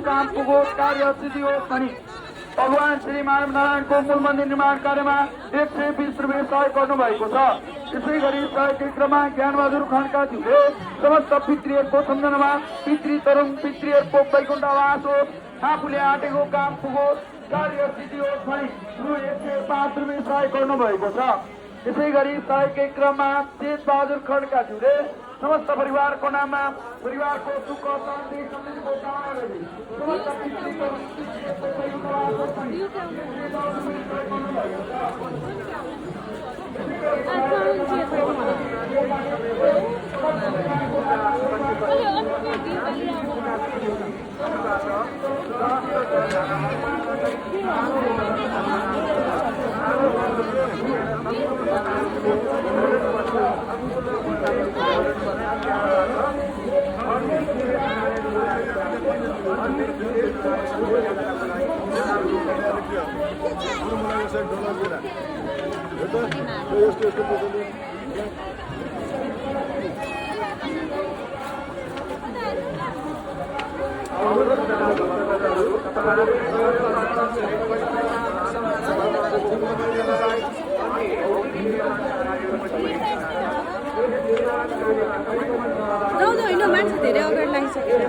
काम पुगो कार्य सिद्धि होस् भनी भगवान श्री मानव नारायणको मूल मन्दिर निर्माण कार्यमा 120 रुपियाँ सहयोग गर्नुभएको छ। त्यसै गरी सहयोगी क्रममा ज्ञानबहादुर खड्का ज्यूले समस्त पितृहरूको सम्झनामा पितृ तरुङ पितृहरूको वैकुण्ठवास होस्, आफूले आँटेको काम पुगोस्, कार्य सिद्धि होस् भनी रु 105 रुपियाँ सहयोग गर्नुभएको छ। त्यसै गरी सहयोगी क्रममा तेजबहादुर खड्का ज्यूले समस्त परिवारको नाममा परिवारको सुख शान्ति समृद्धिको कामना गरी समस्त पितृको वैकुण्ठवास होस् भनी रौदो होइन मान्छे धेरै अगाडि लागिसकेर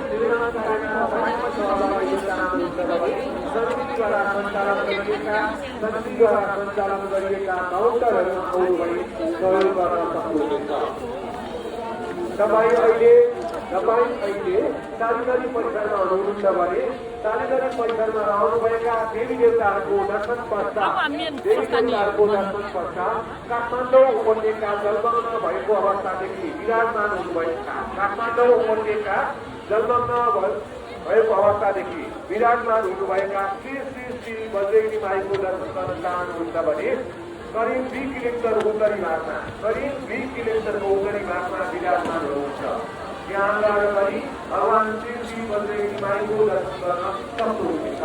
तपाईँ अहिले सार्वजनिक परिसरमा हुनुहुन्छ भने सार्वजनिक परिसरमा रहनुभएका देवी देवताहरूको दर्शन पश्चात काठमाडौँ उपत्यका जलमग्न भएको अवस्थादेखि विराजमान हुनुभएका काठमाडौँ उपत्यका जलमग्न भएको अवस्थादेखि विराजमान हुनुभएका श्री श्री श्री बजरङ्गी माईको दर्शन गर्न चाहनुहुन्छ भने करिब 20 किलोमिटर उत्तरी भागमा विराजमान हुनुहुन्छ। यहाँ गएर पनि भगवान श्री श्री बजरङ्गी माईको दर्शन गर्न सक्नुहुनेछ।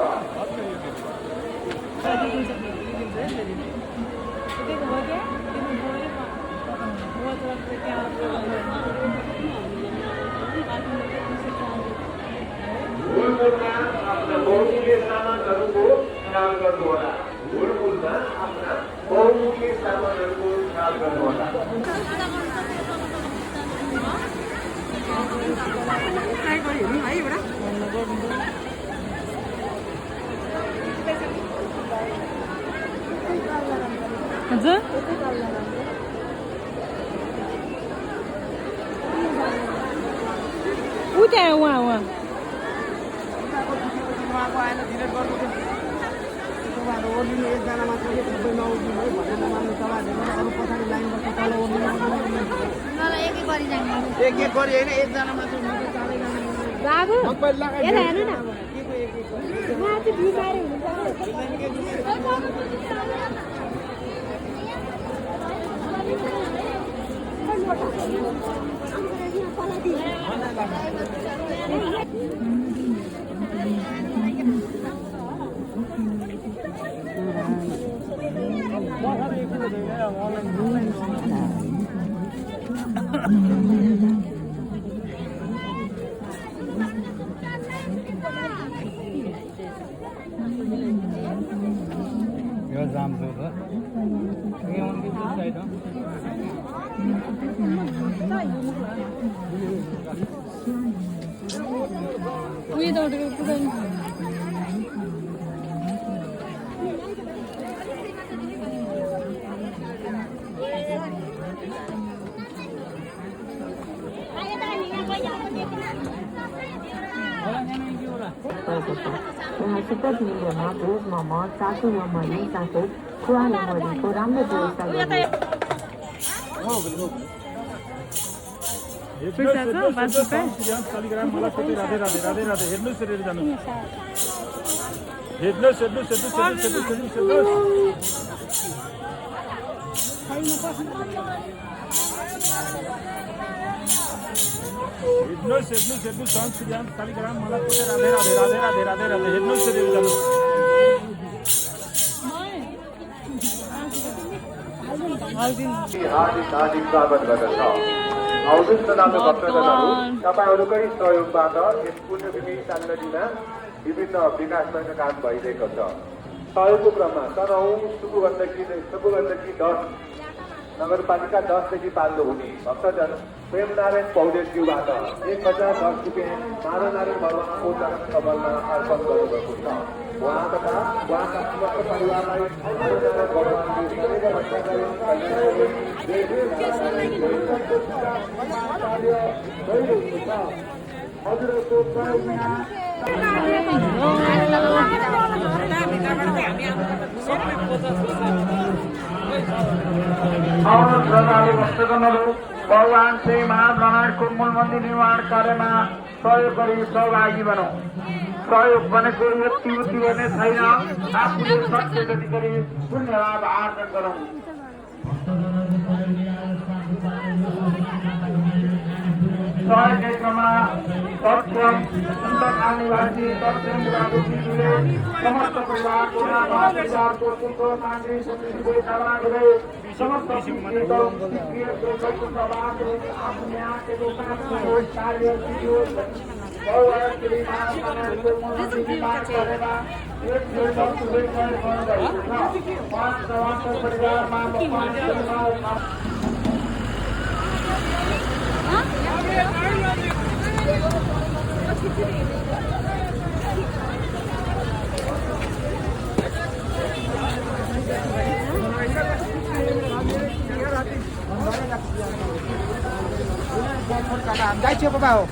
भुलपुरमा आफ्ना बहुमूल्य सामानहरूको ख्याल गर्नुहोला। भुलपुरमा आफ्ना बहुमूल्य सामानहरूको ख्याल गर्नुहोला। हजुर उता उहाँ एकजना मात्र सबै नउठ्नु है भनेर मान्नु तपाईँहरूले अरू पछाडि लाइन बस्छ तल ओर्लिनु एक एक गरी होइन एकजना मात्र बाबु पहिला हेर्नु न माथि बिमारी उयो दौडेको पुग्दैन यहाँ सुपर मिडियामा भेज मोमो चासो ममरी साथै खुवा ममरीको राम्रो व्यवस्था हार्दिक स्वागत गर्दछ। आउँदछ भक्तजनहरू, तपाईहरूकै सहयोगबाट यस पुण्यभूमि सान्नलीमा विभिन्न विकासका काम भइरहेको छ। सहयोगको क्रममा तनहुँ सुकुगण्डकी 10 नगरपालिका 10 देखि 5 हुने भक्तजन प्रेमनारायण पौडेलज्यूबाट 1010 रुपियाँ नारायण वर्माको चरण कमलमा अर्पण गर्नुभएको छ। उहाँ तथा उहाँका समस्त परिवारलाई नारायण वर्माको सबैका रक्षाकरण हजुरहरूको सहयोगमा श्रद्धालु भक्तजनहरू भगवान श्री महानारायणको मूल मन्दिर निर्माण कार्यमा सहयोग गरी सहभागी बनौँ। सहयोग भनेको यति उति गर्ने छैन, आफूले सक्य जति गरी पुण्य लाभ आर्जन गरौँ। सहयोग कार्यक्रममा सक्षम सन्तकाल निवासी दक्षिण जिल्लाले समस्त परिवारको परिवारको सुखको शान्ति समृद्धिको कामना गर्दै समस्त आफ्ने आँखेको कामको कार्य सिद्धियो। भगवान श्री महानारायणको मूर्ति निर्माण गरेर एक सहयोग गर्नुभएको छ। उहाँको परिवारमा गाई छेको बा हो।